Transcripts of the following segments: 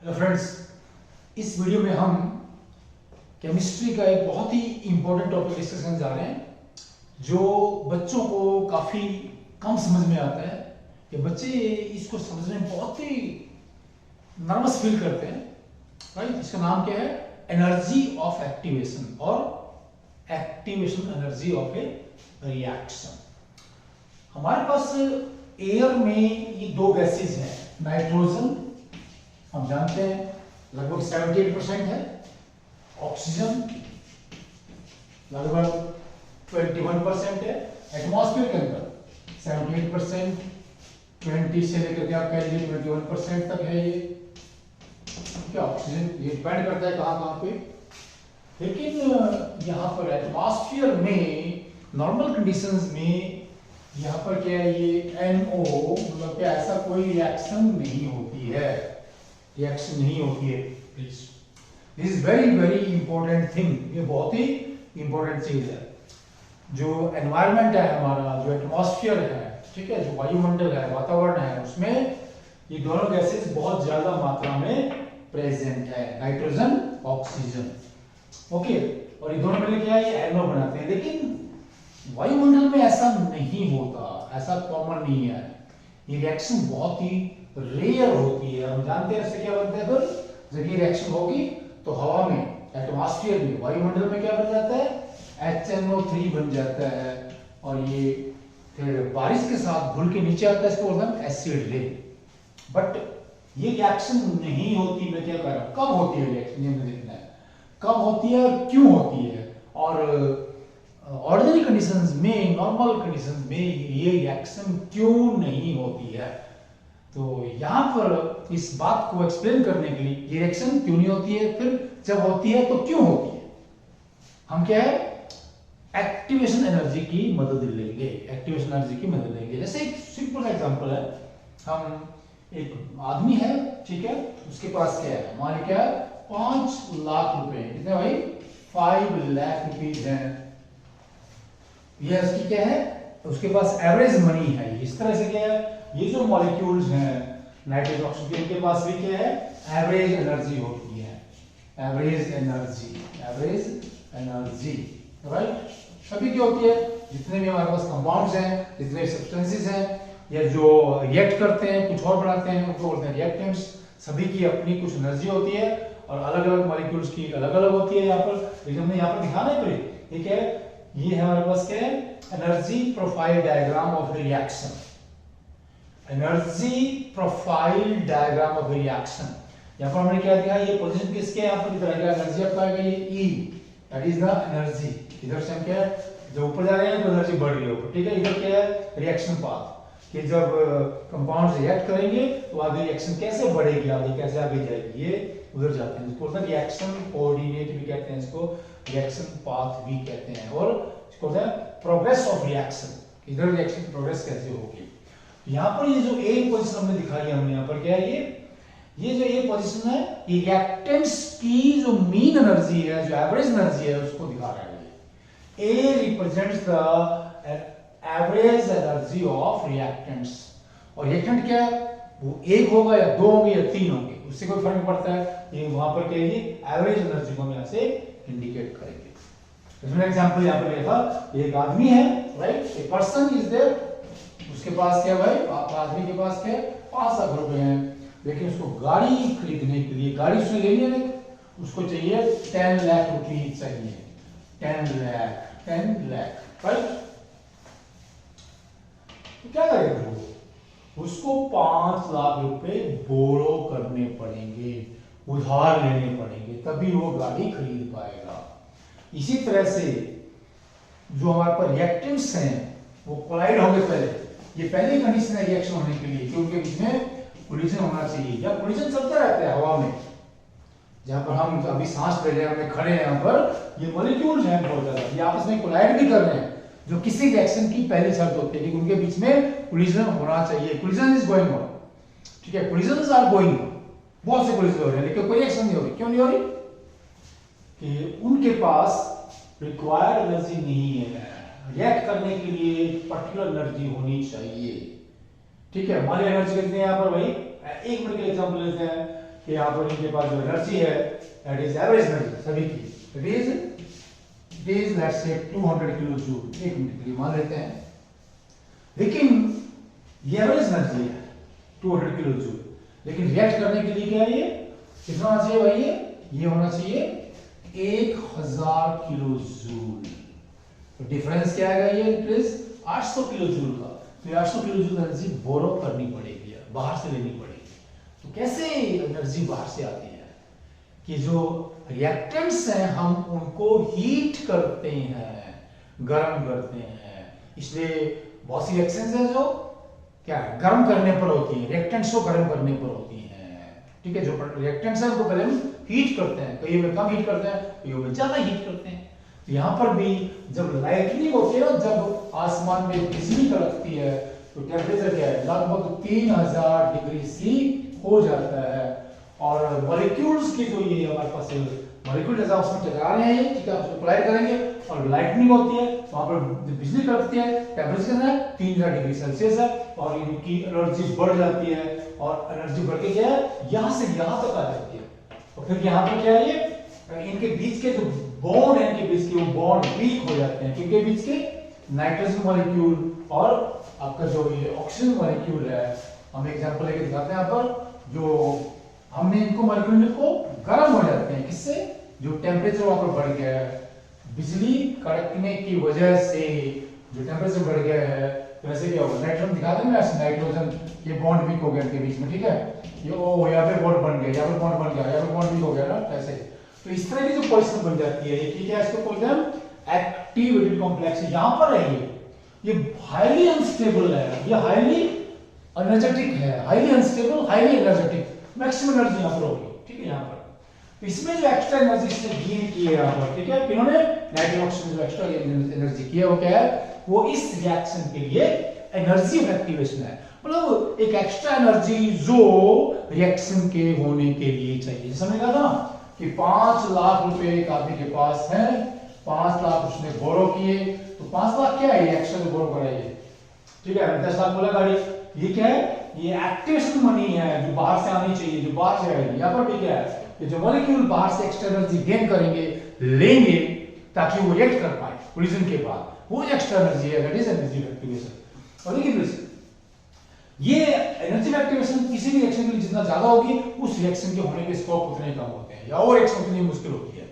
Hello friends, इस video में हम केमिस्ट्री का एक बहुत ही इंपॉर्टेंट टॉपिक डिस्कस करने जा रहे हैं जो बच्चों को काफ़ी कम समझ में आता है। कि बच्चे इसको समझने में बहुत ही नर्वस फील करते हैं। राइट, इसका नाम क्या है? एनर्जी ऑफ एक्टिवेशन और activation energy of A reaction. हमारे पास एयर में ये दो गैसेज हैं। नाइट्रोजन हम जानते हैं लगभग 78% है, ऑक्सीजन लगभग 21% है। एटमॉस्फेयर के अंदर 78%, 20 से लेकर के आप कह लीजिए 21% तक है ये क्या ऑक्सीजन। ये डिपेंड करता है कहाँ कहाँ पे। लेकिन यहाँ पर एटमॉस्फेयर में नॉर्मल कंडीशंस में यहाँ पर क्या है, ये NO मतलब क्या ऐसा कोई रिएक्शन नहीं होती है, रिएक्शन नहीं होती है। Please, this is very very important thing. ये बहुत ही इंपॉर्टेंट चीज है। जो एनवायरनमेंट है हमारा, जो एटमॉस्फेयर है, ठीक है, जो वायुमंडल है, वातावरण है, उसमें ये दोनों गैसेस बहुत ज्यादा मात्रा में प्रेजेंट है, नाइट्रोजन ऑक्सीजन। ओके, और ये दोनों मिलकर क्या है, ये NO बनाते हैं। लेकिन वायुमंडल में ऐसा नहीं होता, ऐसा कॉमन नहीं है। ये रिएक्शन बहुत ही रेयर होती है। हम जानते हैं इससे क्या बनता है। फिर जब ये रिएक्शन होगी तो हवा में, एटमॉस्फेयर में, वायुमंडल में क्या बन जाता है, HNO3 बन जाता है। और ये फिर बारिश के साथ घुल के नीचे आता है, इसको बोलते हैं एसिड रेन। बट ये रिएक्शन नहीं होती। मैं क्या कह रहा हूं, कब होती है रिएक्शन, ये हमें देखना है कब होती है, क्यों होती है। और ऑर्डिनरी कंडीशंस में, नॉर्मल कंडीशंस में ये रिएक्शन क्यों नहीं होती है। तो यहां पर इस बात को एक्सप्लेन करने के लिए, ये रिएक्शन क्यों नहीं होती है, फिर जब होती है तो क्यों होती है, हम क्या है, एक्टिवेशन एनर्जी की मदद लेंगे। एक्टिवेशन एनर्जी की मदद लेंगे। जैसे एक सिंपल एग्जांपल है, हम एक आदमी है, ठीक है, उसके पास क्या है, हमारे क्या है, 5 लाख रुपए। कितने भाई? 5 लाख रुपीज है। ये उसकी क्या है, उसके पास एवरेज मनी है। इस तरह से क्या है, ये जो मॉलिक्यूल्स हैं नाइट्रोजन ऑक्सीजन के पास भी क्या है, एवरेज एनर्जी होती है। Average energy, average energy, right. सभी क्या होती है, जितने भी हमारे पास कंपाउंड्स हैं, जितने सब्सटेंसेस हैं, या जो रिएक्ट करते हैं, कुछ और बनाते हैं, उनको बोलते हैं रिएक्टेंट्स। सभी की अपनी कुछ एनर्जी होती है और अलग अलग मॉलिक्यूल्स की अलग अलग होती है। यहाँ पर हमने यहाँ पर दिखाना है, पर ठीक है, ये है हमारे पास क्या है, energy profile diagram of reaction. Energy profile diagram of reaction. यहाँ पर हमने क्या दिया, ये पोजीशन किसके, यहाँ पर इधर एनर्जी आपका आएगा, ये E, that is the energy. इधर से हम क्या है, जब ऊपर जा रहे हैं तो एनर्जी बढ़ रही है ऊपर, ठीक है। इधर क्या है, रिएक्शन पाथ, कि जब कंपाउंड्स रिएक्ट करेंगे तो आगे रिएक्शन कैसे बढ़ेगी, आगे कैसे आगे जाएगी, ये उधर जाते हैं। इसको रिएक्शन कोऑर्डिनेट भी कहते हैं, इसको रिएक्शन पाथ भी कहते हैं। और इसको होता है प्रोग्रेस ऑफ रिएक्शन, इधर रिएक्शन की प्रोग्रेस कैसे होगी। यहाँ पर ये जो ए पोजीशन हमने दिखाई है, हमने यहाँ पर क्या है, ये जो ए पोजीशन है, ये रिएक्टेंट्स की जो मीन एनर्जी है, जो एवरेज एनर्जी है, उसको दिखा रहा है। A represents the average energy of reactants. और रिएक्टेंट क्या है, वो एक होगा या दो होंगे या तीन होंगे, उससे कोई फर्क नहीं पड़ता है। ये वहां पर क्या है, एवरेज एनर्जी को हम यहाँ से इंडिकेट करेंगे। इसमें एग्जांपल यहाँ पर लिया था, एक आदमी है, right, a person is there, उसके पास क्या भाई, आदमी के पास क्या है, 5 लाख रुपए हैं। लेकिन उसको गाड़ी खरीदने के लिए, गाड़ी उसने लेनी है, उसको चाहिए 10 लाख रुपीज चाहिए। 10 लाख, राइट। तो क्या करेगा वो, उसको 5 लाख रुपए बोरो करने पड़ेंगे, उधार लेने पड़ेंगे, तभी वो गाड़ी खरीद पाएगा। इसी तरह से जो हमारे पास रिएक्टेंट्स हैं वो कोलाइड होंगे पहले। ये पहली कंडीशन है रिएक्शन होने के लिए कि उनके बीच में कोलिजन होना चाहिए। या कोलिजन चलता रहता है हवा में, जहां पर हम अभी सांस ले रहे हैं, खड़े हैं, यहाँ पर ये मॉलिक्यूल्स हैं बहुत ज्यादा, ये आपस में कोलाइड भी कर रहे हैं, जो किसी रिएक्शन की पहली शर्त होती है कि उनके बीच में कोलिजन होना चाहिए। कोलिजन इज गोइंग ऑन, ठीक है, कोलिजन्स आर गोइंग ऑन, बहुत से कोलिजन हो रहे हैं, लेकिन कोई रिएक्शन नहीं हो रही। क्यों नहीं हो रही? कि उनके पास रिक्वायर्ड एनर्जी नहीं है। रिएक्ट करने के लिए पर्टिकुलर एनर्जी होनी चाहिए, ठीक है। मान लीजिए एनर्जी कितनी है यहाँ पर भाई, 1 मिनट के एग्जांपल लेते हैं कि यहाँ पर इनके पास जो एनर्जी है दैट इज एवरेज एनर्जी सभी की, it is let's say 200 kilo joule 1 minute के लिए मान लेते हैं। लेकिन ये एवरेज एनर्जी है 200 किलो जूल, लेकिन रिएक्ट करने के लिए क्या है ये कितना होना चाहिए भाई, ये होना चाहिए 1000 किलो जूल। तो डिफरेंस क्या आएगा, ये प्लस 800 किलो जूल का। तो 800 किलो जूल एनर्जी बोरो करनी पड़ेगी, बाहर से लेनी पड़ेगी। तो कैसे एनर्जी बाहर से आती है कि जो रिएक्टेंट्स हैं हम उनको हीट करते हैं, गर्म करते हैं, इसलिए बहुत सी रिएक्शंस हैं जो क्या गर्म करने पर होती है, रिएक्टेंट्स को गर्म करने पर होती है, ठीक है। जो रिएक्टेंट्स हैं उनको पहले हम हीट करते हैं, कई में कम हीट करते हैं, कई में ज्यादा हीट करते हैं। तो यहाँ पर भी जब लाइटनिंग होती है, जब आसमान में बिजली कड़कती है, तो टेम्परेचर क्या है लगभग 3000 डिग्री सी हो जाता है। और मॉलिक्यूल्स की जो ये हमारे पास मॉलिक्यूल जैसा उसमें टकरा रहे हैं, ठीक है, उसको कोलाइड करेंगे और लाइटनिंग होती है, वहां पर बिजली कड़कती है, टेम्परेचर है 3000 डिग्री सेल्सियस है और इनकी एनर्जी बढ़ जाती है और एनर्जी बढ़ के क्या है यहां से यहां तक आ जाती है। और फिर यहां पर क्या है ये इनके बीच के जो बॉन्ड है, इनके बीच के वो बॉन्ड वीक हो जाते हैं, क्योंकि बीच के नाइट्रोजन मॉलिक्यूल और आपका जो ये ऑक्सीजन मॉलिक्यूल है, हम एग्जांपल लेके दिखाते हैं यहाँ पर, जो हमने इनको मॉलिक्यूल को गर्म हो जाते हैं, किससे, जो टेम्परेचर वहां पर बढ़ गया है, बिजली कड़कने की वजह से जो टेम्परेचर बढ़ गया है, तो ऐसे क्या होगा, नाइट्रोजन दिखा देंगे ऐसे, नाइट्रोजन ये बॉन्ड वीक हो गया इनके बीच में, ठीक है, ये ओ यहाँ पे बॉन्ड बन गया, यहाँ पे बॉन्ड बन गया, यहाँ पे बॉन्ड वीक हो गया ना, ऐसे। तो इस तरह की जो पोजीशन बन जाती है, ये ठीक है, इसको बोलते हैं एक्टिवेटेड कॉम्प्लेक्स। यहाँ पर है ये हाईली अनस्टेबल है, ये हाईली एनर्जेटिक है, highly unstable, highly energetic, maximum energy यहाँ पर होगी, ठीक है। यहाँ पर तो इसमें जो एक्स्ट्रा एनर्जी इसने गेन की है यहाँ पर, ठीक है, इन्होंने नाइट्रोजन ऑक्सीजन जो एक्स्ट्रा एनर्जी की है वो क्या है, वो इस रिएक्शन के लिए एनर्जी ऑफ एक्टिवेशन है, मतलब एक एक्स्ट्रा एनर्जी जो रिएक्शन के होने के लिए चाहिए। जैसे हमने कहा था ना कि 5 लाख रुपए एक आदमी के पास है, 5 लाख उसने बोरो किए, तो 5 लाख क्या है, ये एक्स्ट्रा जो बोरो कराइए, ठीक है। 10 लाख बोला गाड़ी, ये क्या है, ये एक्टिवेशन मनी है जो बाहर से आनी चाहिए, जो बाहर से आएगी। यहाँ पर भी क्या है, ये जो मॉलिक्यूल बाहर से एक्स्ट्रा एनर्जी गेन करेंगे, लेंगे, ताकि वो रिएक्ट कर पाए कोलिजन के बाद, वो एक्स्ट्रा एनर्जी है, that is energy of activation. और देखिए प्लीज, ये एनर्जी ऑफ एक्टिवेशन किसी भी रिएक्शन के लिए जितना ज्यादा होगी, उस रिएक्शन के होने के स्कोप उतने कम होते हैं, या और रिएक्शन उतनी मुश्किल होती है,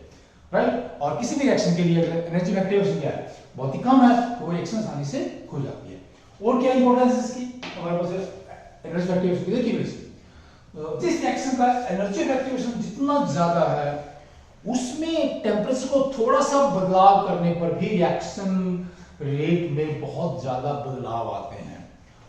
राइट। और किसी भी रिएक्शन के लिए एनर्जी ऑफ एक्टिवेशन क्या है, बहुत ही कम है, तो वो रिएक्शन आसानी से खुल जाती है। और क्या इंपॉर्टेंस है इसकी हमारे पास एनर्जी ऑफ एक्टिवेशन की, देखिए प्लीज, जिस रिएक्शन का एनर्जी ऑफ एक्टिवेशन जितना ज्यादा है, उसमें टेम्परेचर को थोड़ा सा बदलाव करने पर भी रिएक्शन रेट में बहुत ज्यादा बदलाव आते हैं।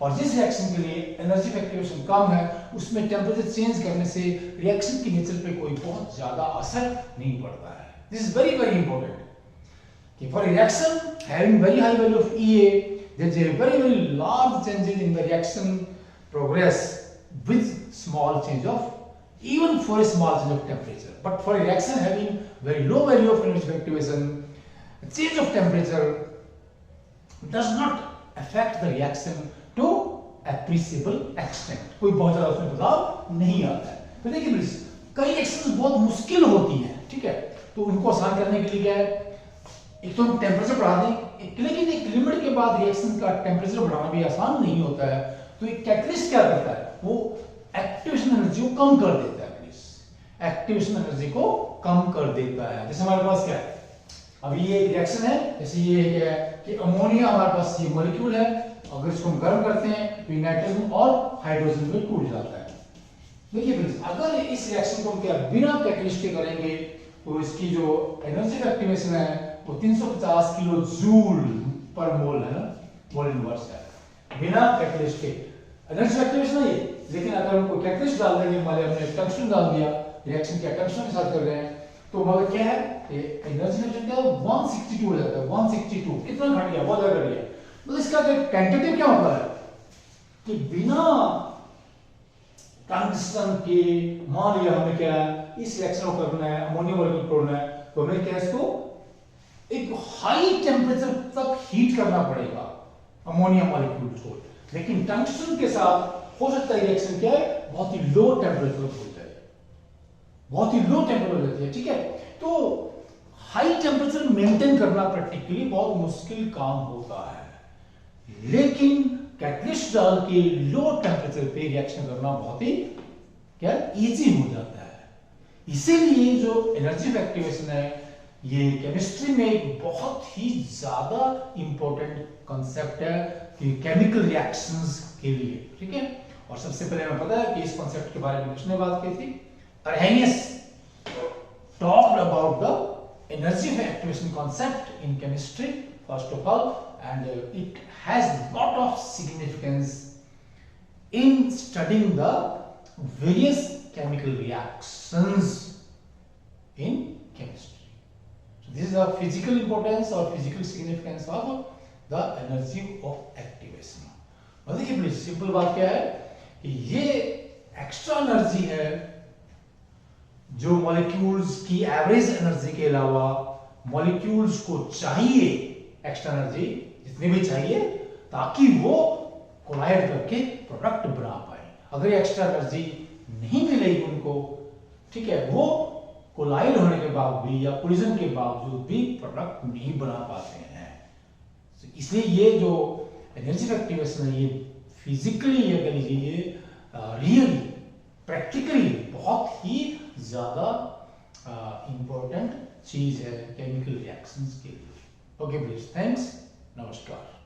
और जिस रिएक्शन के लिए एनर्जी ऑफ एक्टिवेशन कम है, उसमें टेम्परेचर चेंज करने से रिएक्शन की नेचर पे कोई बहुत ज्यादा असर नहीं पड़ता है। This is very very important कि for reaction having very high value of EA, there is a very large changes in the reaction progress with small change of, even for a small change of temperature. But for a reaction having very low value of energy of activation, change of temperature does not affect the reaction to appreciable extent. कोई बहुत ज्यादा उसमें बदलाव नहीं आता है। तो देखिए प्लीज, कई रिएक्शंस बहुत मुश्किल होती हैं, ठीक है, तो उनको आसान करने के लिए क्या है, एक तो हम टेम्परेचर बढ़ा दें, लेकिन एक लिमिट के बाद रिएक्शन का टेम्परेचर बढ़ाना भी आसान नहीं होता है। तो एक कैटलिस्ट क्या करता है, वो एक्टिवेशन एनर्जी को कम कर देता है, प्लीज एक्टिवेशन एनर्जी को कम कर देता है। जैसे हमारे पास क्या है, अभी ये एक रिएक्शन है, जैसे ये क्या है कि अमोनिया हमारे पास ये मॉलिक्यूल है, अगर इसको हम गर्म करते हैं तो नाइट्रोजन और हाइड्रोजन में टूट जाता है। देखिए प्लीज, अगर इस रिएक्शन को हम क्या बिना कैटलिस्ट के करेंगे, तो इसकी जो एनर्जी ऑफ एक्टिवेशन है वो 350 किलो जूल पर मोल है ना, मोल इनवर्स है, बिना कैटलिस्ट के एनर्जी ऑफ एक्टिवेशन है ये। लेकिन अगर हम कोई कैटलिस्ट डाल देंगे, मान लिया हमने टंगस्टन डाल दिया, रिएक्शन क्या टंगस्टन के साथ कर रहे हैं, तो मतलब क्या है, एनर्जी ऑफ क्या 162 हो जाता है, 162 कितना घट गया, बहुत ज्यादा घट गया। मतलब इसका टेंटेटिव क्या मतलब है कि बिना टंगस्टन के मान लिया हमें क्या है, इस रिएक्शन को करना है, अमोनिया मॉलिक्यूल तोड़ना है, तो हमें क्या इसको एक हाई टेम्परेचर तक हीट करना पड़ेगा अमोनिया मॉलिक्यूल को। लेकिन टंगस्टन के साथ हो सकता है रिएक्शन क्या है, बहुत ही लो टेम्परेचर हो जाए, बहुत ही लो टेम्परेचर रहती है, ठीक है। तो हाई टेम्परेचर मेंटेन करना प्रैक्टिकली बहुत मुश्किल काम होता है, लेकिन कैटलिस्ट डाल के लो टेम्परेचर पे रिएक्शन करना बहुत ही क्या इजी हो जाता है। इसीलिए जो एनर्जी ऑफ एक्टिवेशन है ये केमिस्ट्री में एक बहुत ही ज्यादा इंपॉर्टेंट कॉन्सेप्ट है कि केमिकल रिएक्शंस के लिए, ठीक है। और सबसे पहले हमें पता है कि इस कॉन्सेप्ट के बारे में किसने बात की थी, Arrhenius talked about the energy of activation concept in chemistry first of all, and it has lot of significance in studying the various chemical reactions in chemistry. So this is the physical importance or physical significance of the energy of activation. और देखिए please simple बात क्या है, ये extra energy है जो molecules की average energy के अलावा मॉलिक्यूल्स को चाहिए, एक्स्ट्रा एनर्जी जितनी भी चाहिए ताकि वो कोलाइड करके प्रोडक्ट बना पाए। अगर ये एक्स्ट्रा एनर्जी नहीं मिलेगी उनको, ठीक है, वो कोलाइड होने के बाद भी या कोलिजन के बावजूद भी प्रोडक्ट नहीं बना पाते हैं। इसलिए ये जो एनर्जी ऑफ एक्टिवेशन है ये फिजिकली या कह लीजिए रियली प्रैक्टिकली बहुत ही ज्यादा इंपॉर्टेंट चीज है केमिकल रिएक्शंस के लिए। ओके प्लीज, थैंक्स, नमस्कार।